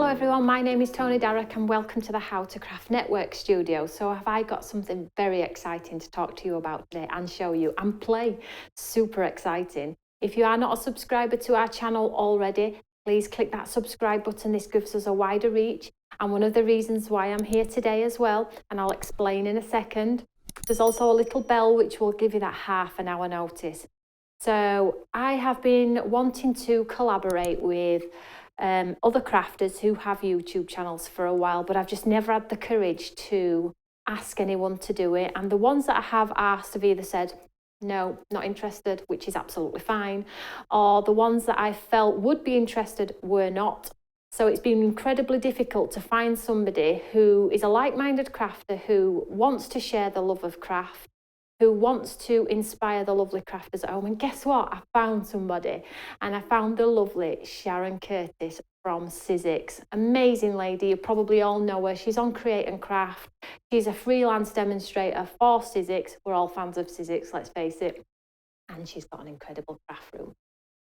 Hello everyone, my name is Tony Darroch and welcome to the How to Craft Network studio. So have I got something very exciting to talk to you about today and show you and play. Super exciting. If you are not a subscriber to our channel already, please click that subscribe button. This gives us a wider reach, and one of the reasons why I'm here today as well, and I'll explain in a second. There's also a little bell which will give you that half an hour notice. So I have been wanting to collaborate with other crafters who have YouTube channels for a while, but I've just never had the courage to ask anyone to do it. And the ones that I have asked have either said, no, not interested, which is absolutely fine, or the ones that I felt would be interested were not. So it's been incredibly difficult to find somebody who is a like-minded crafter who wants to share the love of craft, who wants to inspire the lovely crafters at home. And guess what? I found somebody, and I found the lovely Sharon Curtis from Sizzix. Amazing lady, you probably all know her. She's on Create and Craft. She's a freelance demonstrator for Sizzix. We're all fans of Sizzix, let's face it. And she's got an incredible craft room.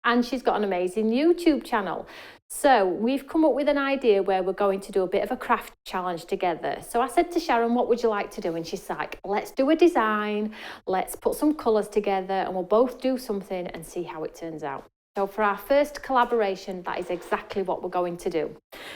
And she's got an amazing YouTube channel. So we've come up with an idea where we're going to do a bit of a craft challenge together. So I said to Sharon, what would you like to do? And she's like, let's do a design, let's put some colours together, and we'll both do something and see how it turns out. So for our first collaboration, that is exactly what we're going to do.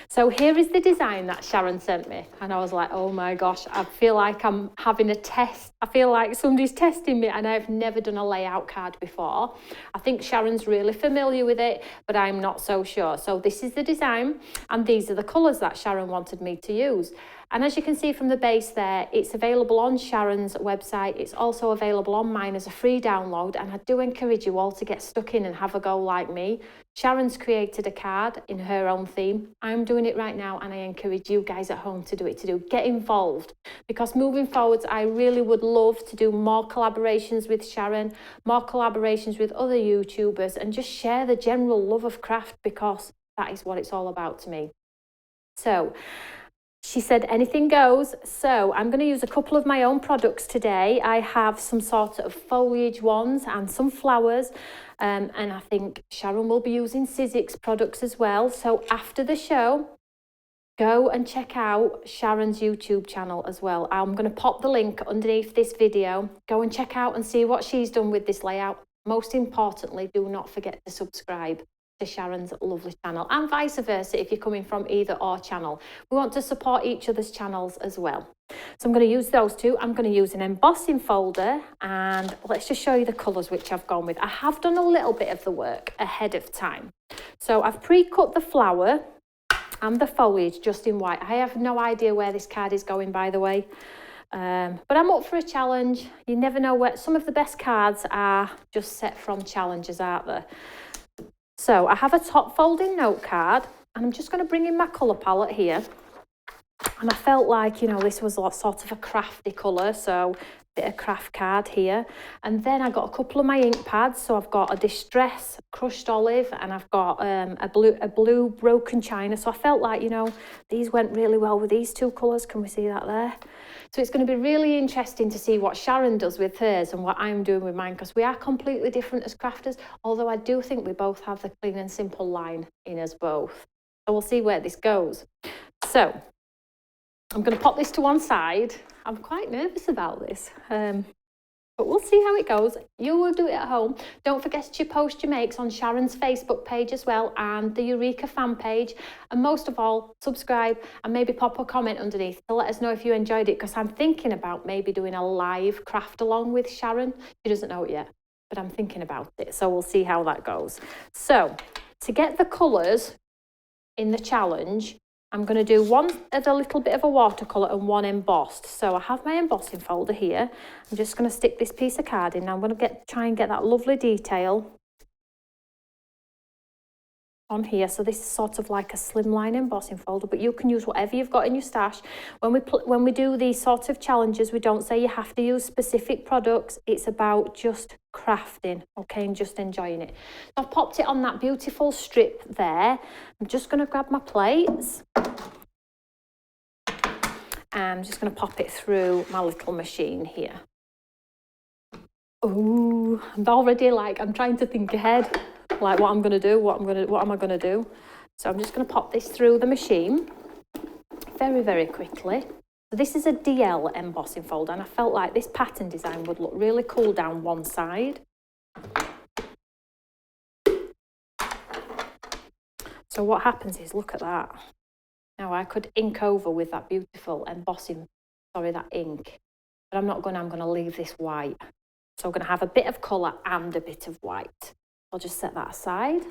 So here is the design that Sharon sent me. And I was like, oh my gosh, I feel like I'm having a test. I feel like somebody's testing me, and I've never done a layout card before. I think Sharon's really familiar with it, but I'm not so sure. So this is the design, and these are the colours that Sharon wanted me to use. And as you can see from the base there, it's available on Sharon's website. It's also available on mine as a free download. And I do encourage you all to get stuck in and have a go like me. Sharon's created a card in her own theme. I'm doing it right now, and I encourage you guys at home to do it too. Get involved, because moving forwards, I really would love to do more collaborations with Sharon, more collaborations with other YouTubers, and just share the general love of craft, because that is what it's all about to me. So she said anything goes, so I'm going to use a couple of my own products today. I have some sort of foliage ones and some flowers, and I think Sharon will be using Sizzix products as well. So after the show, go and check out Sharon's YouTube channel as well. I'm going to pop the link underneath this video. Go and check out and see what she's done with this layout. Most importantly, do not forget to subscribe to Sharon's lovely channel, and vice versa if you're coming from either or channel. We want to support each other's channels as well. So I'm going to use those two. I'm going to use an embossing folder, and let's just show you the colours which I've gone with. I have done a little bit of the work ahead of time. So I've pre-cut the flower and the foliage just in white. I have no idea where this card is going, by the way. But I'm up for a challenge. You never know where. Some of the best cards are just set from challenges, aren't there? So I have a top folding note card, and I'm just going to bring in my colour palette here. And I felt like, you know, this was sort of a crafty colour, so a bit of craft card here. And then I got a couple of my ink pads. So I've got a Distress Crushed Olive, and I've got a blue Broken China. So I felt like, you know, these went really well with these two colours. Can we see that there? So it's going to be really interesting to see what Sharon does with hers and what I'm doing with mine, because we are completely different as crafters, although I do think we both have the clean and simple line in us both. So we'll see where this goes. So I'm going to pop this to one side. I'm quite nervous about this, but we'll see how it goes. You will do it at home. Don't forget to post your makes on Sharon's Facebook page as well, and the Eureka fan page. And most of all, subscribe and maybe pop a comment underneath to let us know if you enjoyed it, because I'm thinking about maybe doing a live craft along with Sharon. She doesn't know it yet, but I'm thinking about it. So we'll see how that goes. So to get the colours in the challenge, I'm going to do one as a little bit of a watercolour and one embossed. So I have my embossing folder here. I'm just going to stick this piece of card in. Now I'm going to try and get that lovely detail on here. So this is sort of like a slimline embossing folder, but you can use whatever you've got in your stash. When we do these sort of challenges, we don't say you have to use specific products. It's about just crafting, okay, and just enjoying it. So I've popped it on that beautiful strip there. I'm just going to grab my plates. I'm just going to pop it through my little machine here. Oh, I'm already like, I'm trying to think ahead, like what I'm going to do, what am I going to do? So I'm just going to pop this through the machine very, very quickly. So this is a DL embossing folder, and I felt like this pattern design would look really cool down one side. So what happens is, look at that. Now I could ink over with that beautiful embossing, that ink, but I'm not going to, I'm going to leave this white. So I'm going to have a bit of colour and a bit of white. I'll just set that aside.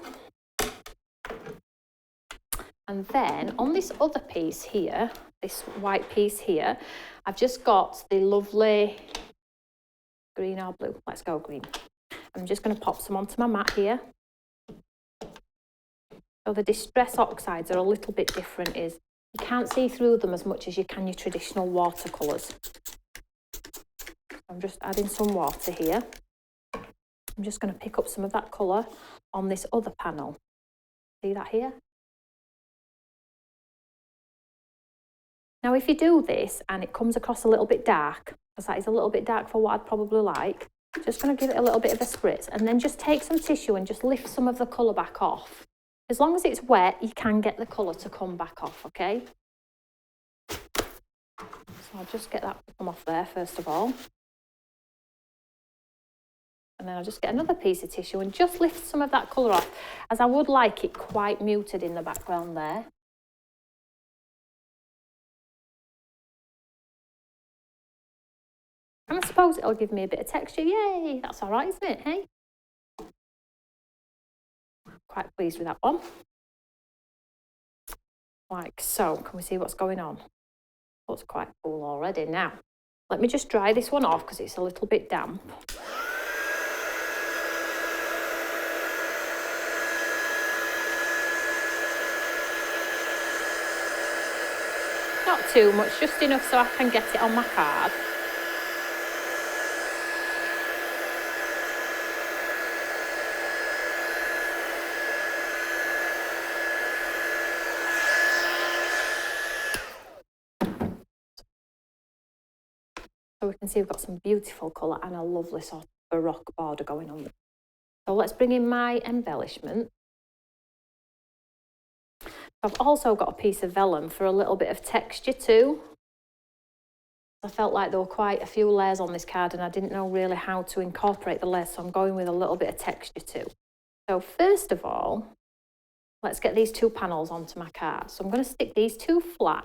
And then on this other piece here, this white piece here, I've just got the lovely green or blue. Let's go green. I'm just going to pop some onto my mat here. So the Distress Oxides are a little bit different, is you can't see through them as much as you can your traditional watercolours. I'm just adding some water here. I'm just going to pick up some of that colour on this other panel. See that here? Now, if you do this and it comes across a little bit dark, because that is a little bit dark for what I'd probably like, just going to give it a little bit of a spritz, and then just take some tissue and just lift some of the colour back off. As long as it's wet, you can get the colour to come back off, okay? So I'll just get that to come off there first of all. And then I'll just get another piece of tissue and just lift some of that colour off, as I would like it quite muted in the background there. And I suppose it'll give me a bit of texture. Yay, that's all right, isn't it, hey? Quite pleased with that one. Like so. Can we see what's going on? Looks quite cool already. Now, let me just dry this one off because it's a little bit damp. Not too much, just enough so I can get it on my card. So we can see we've got some beautiful colour and a lovely sort of baroque border going on. So let's bring in my embellishment. I've also got a piece of vellum for a little bit of texture too. I felt like there were quite a few layers on this card and I didn't know really how to incorporate the layers, so I'm going with a little bit of texture too. So first of all, let's get these two panels onto my card. So I'm going to stick these two flat,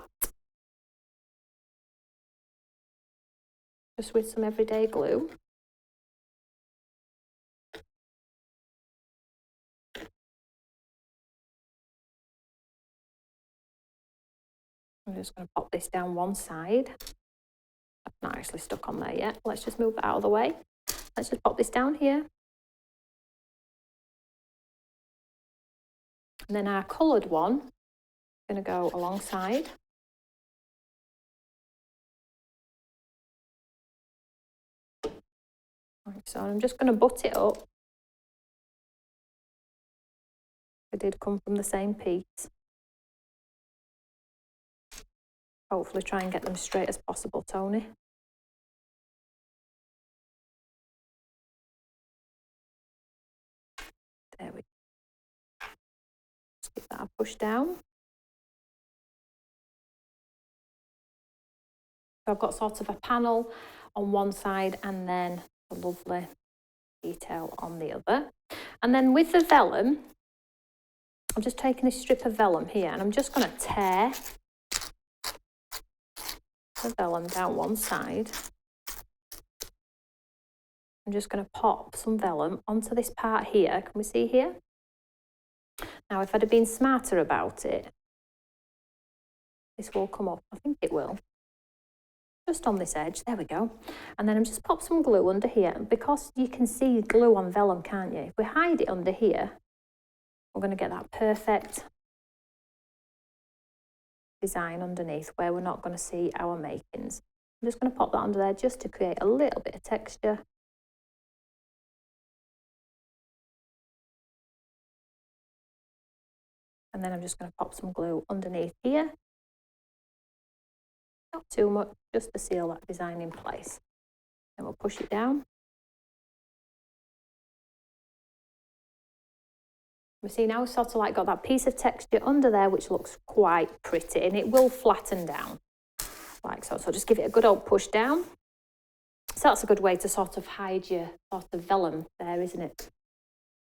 just with some everyday glue. I'm just going to pop this down one side. I've not actually stuck on there yet. Let's just move that out of the way. Let's just pop this down here. And then our coloured one is going to go alongside. So I'm just going to butt it up. They did come from the same piece. Hopefully try and get them straight as possible, Tony. There we go. Just give that a push down. So I've got sort of a panel on one side and then a lovely detail on the other. And then with the vellum, I'm just taking this strip of vellum here and I'm just going to tear the vellum down one side. I'm just going to pop some vellum onto this part here. Can we see here? Now, if I'd have been smarter about it, this will come up. I think it will. Just on this edge. There we go. And then I'm just pop some glue under here. And because you can see glue on vellum, can't you? If we hide it under here, we're going to get that perfect design underneath where we're not going to see our makings. I'm just going to pop that under there just to create a little bit of texture. And then I'm just going to pop some glue underneath here. Not too much, just to seal that design in place. Then we'll push it down. We see now we've sort of like got that piece of texture under there, which looks quite pretty, and it will flatten down like so. So just give it a good old push down. So that's a good way to sort of hide your sort of vellum there, isn't it?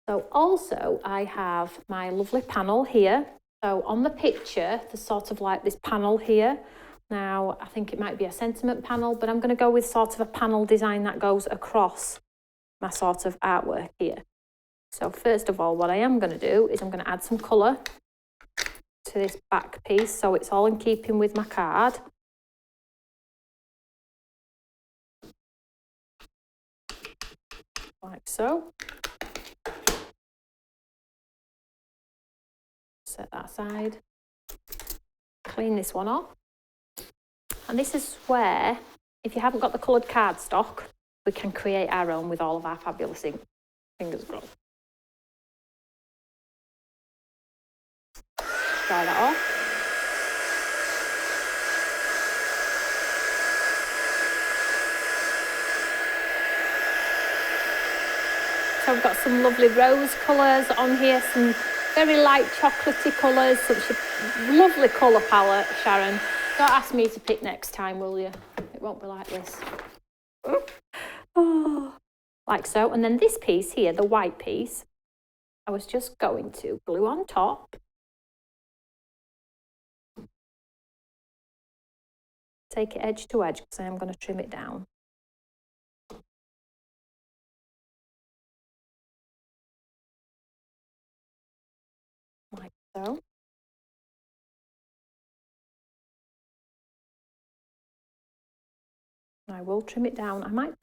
So also I have my lovely panel here. So on the picture, there's sort of like this panel here. Now, I think it might be a sentiment panel, but I'm going to go with sort of a panel design that goes across my sort of artwork here. So first of all, what I am going to do is I'm going to add some colour to this back piece, so it's all in keeping with my card. Like so. Set that aside. Clean this one off. And this is where, if you haven't got the coloured cardstock, we can create our own with all of our fabulous ink. Fingers crossed. Dry that off. So we've got some lovely rose colours on here, some very light chocolatey colours, such a lovely colour palette, Sharon. Don't ask me to pick next time, will you? It won't be like this. Oh, like so. And then this piece here, the white piece, I was just going to glue on top. Take it edge to edge because I am going to trim it down. Like so. I will trim it down. I might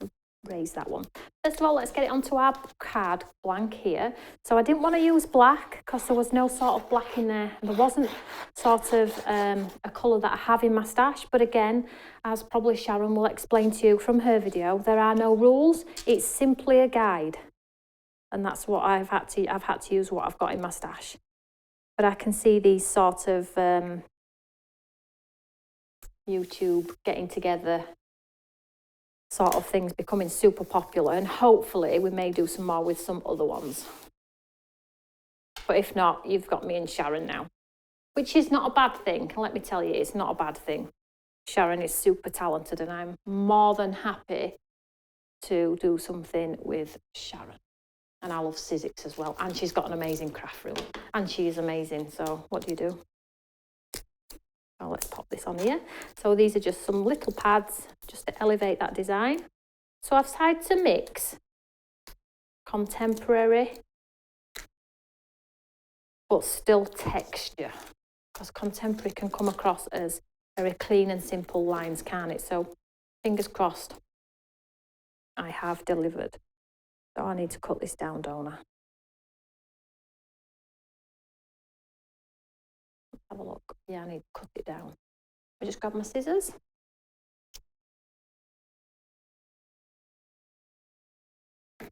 raise that one. First of all, let's get it onto our card blank here. So I didn't want to use black because there was no sort of black in there. There wasn't sort of a colour that I have in my stash. But again, as probably Sharon will explain to you from her video, there are no rules. It's simply a guide. And that's what I've had to use what I've got in my stash. But I can see these sort of YouTube getting together sort of things becoming super popular, and hopefully we may do some more with some other ones. But if not, you've got me and Sharon now, which is not a bad thing. Let me tell you, it's not a bad thing. Sharon is super talented and I'm more than happy to do something with Sharon. And I love Sizzix as well, and she's got an amazing craft room and she is amazing. So what do? So let's pop this on here. So these are just some little pads just to elevate that design. So I've tried to mix contemporary but still texture, because contemporary can come across as very clean and simple lines, can't it? So fingers crossed I have delivered. So I need to cut this down, don't I? Have a look. Yeah, I need to cut it down. I just grab my scissors. I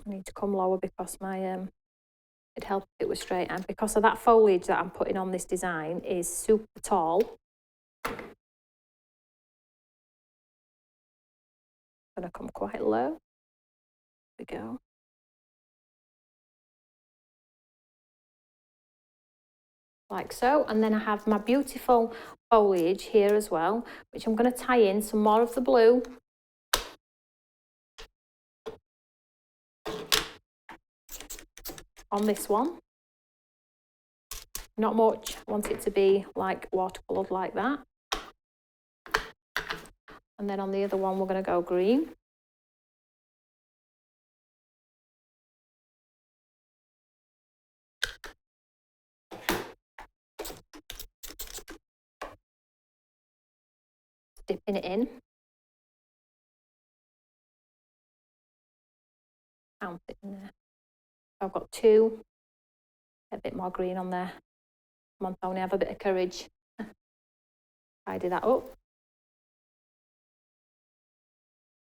need to come lower because my it'd help if it was straight, and because of that foliage that I'm putting on this design is super tall. I'm gonna come quite low. There we go. Like so, and then I have my beautiful foliage here as well, which I'm going to tie in some more of the blue. On this one. Not much, I want it to be like watercoloured like that. And then on the other one, we're going to go green. Dipping it in. Count it in there. I've got two. Get a bit more green on there. Come on, Tony, have a bit of courage. Tidy that up.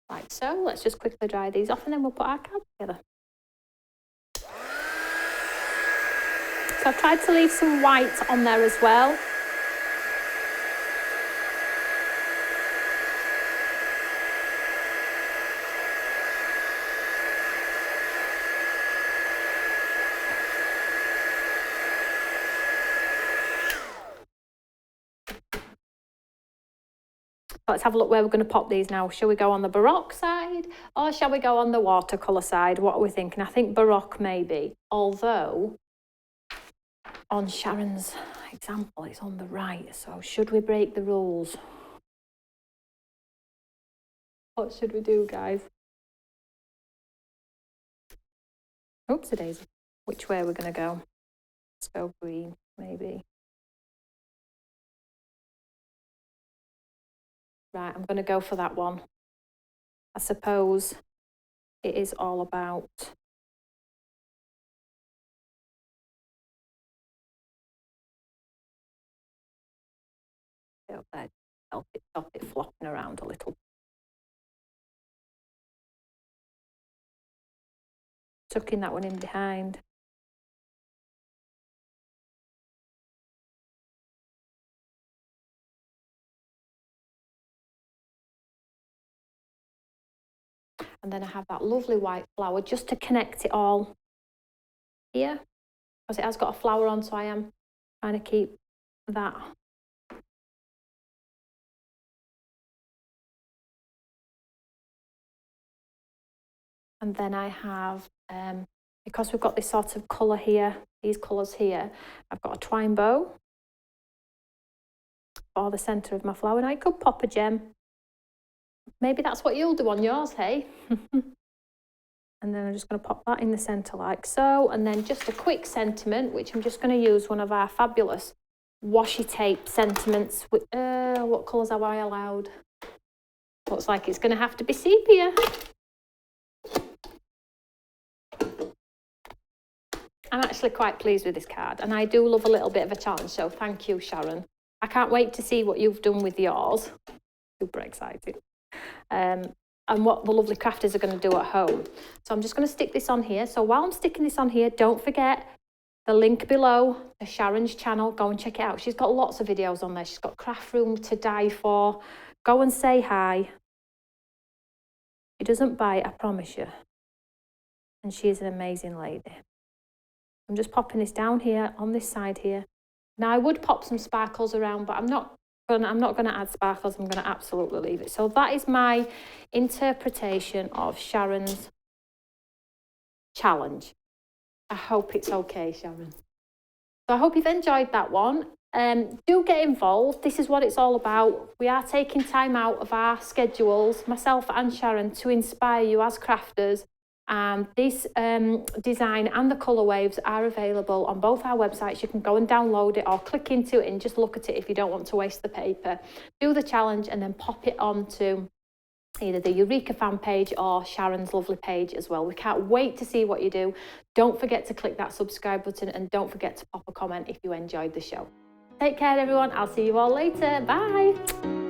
Like so. Let's just quickly dry these off and then we'll put our card together. So I've tried to leave some white on there as well. let's have a look where we're going to pop these now. Shall we go on the Baroque side or shall we go on the watercolour side? What are we thinking? I think Baroque maybe, although on Sharon's example it's on the right, so should we break the rules? What should we do, guys? Oopsie daisy. Which way are we going to go? Let's go green, maybe. Right, I'm going to go for that one. I suppose it is all about help it stop it flopping around a little. Tucking that one in behind. And then I have that lovely white flower just to connect it all here, because it has got a flower on, so I am trying to keep that. And then I have, because we've got this sort of colour here, these colours here, I've got a twine bow for the centre of my flower. And I could pop a gem. Maybe that's what you'll do on yours, hey? And then I'm just going to pop that in the centre like so. And then just a quick sentiment, which I'm just going to use one of our fabulous washi tape sentiments. With, what colours have I allowed? Looks like it's going to have to be sepia. I'm actually quite pleased with this card, and I do love a little bit of a challenge, so thank you, Sharon. I can't wait to see what you've done with yours. Super excited. And what the lovely crafters are going to do at home. So I'm just going to stick this on here. So while I'm sticking this on here, don't forget the link below to Sharon's channel. Go and check it out. She's got lots of videos on there. She's got craft room to die for. Go and say hi. She doesn't bite, I promise you. And she is an amazing lady. I'm just popping this down here on this side here. Now I would pop some sparkles around, but I'm not going to add sparkles. I'm going to absolutely leave it. So that is my interpretation of Sharon's challenge. I hope it's okay, Sharon. So I hope you've enjoyed that one. Do get involved. This is what it's all about. We are taking time out of our schedules, myself and Sharon, to inspire you as crafters. And this design and the colour waves are available on both our websites. You can go and download it or click into it and just look at it if you don't want to waste the paper. Do the challenge and then pop it onto either the Eureka fan page or Sharon's lovely page as well. We can't wait to see what you do. Don't forget to click that subscribe button and don't forget to pop a comment if you enjoyed the show. Take care, everyone. I'll see you all later. Bye.